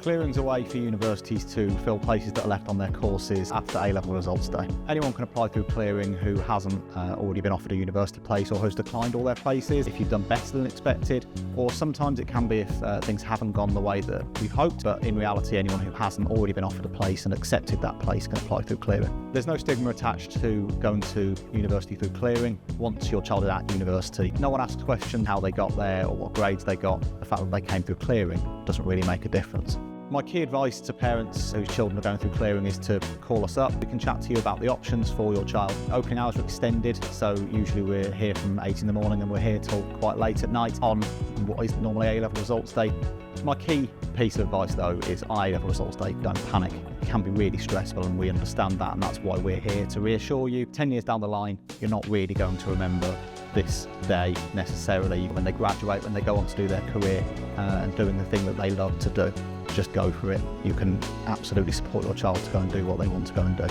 Clearing's a way for universities to fill places that are left on their courses after A-level results day. Anyone can apply through Clearing who hasn't already been offered a university place or has declined all their places if you've done better than expected, or sometimes it can be if things haven't gone the way that we hoped, but in reality anyone who hasn't already been offered a place and accepted that place can apply through Clearing. There's no stigma attached to going to university through Clearing once your child is at university. No one asks questions how they got there or what grades they got. The fact that they came through Clearing doesn't really make a difference. My key advice to parents whose children are going through Clearing is to call us up. We can chat to you about the options for your child. Opening hours are extended, so usually we're here from 8 in the morning and we're here till quite late at night on what is normally A-level results day. My key piece of advice though is on A-level results day, don't panic. It can be really stressful and we understand that, and that's why we're here to reassure you. 10 years down the line, you're not really going to remember this day necessarily. When they graduate, when they go on to do their career and doing the thing that they love to do, just go for it. You can absolutely support your child to go and do what they want to go and do.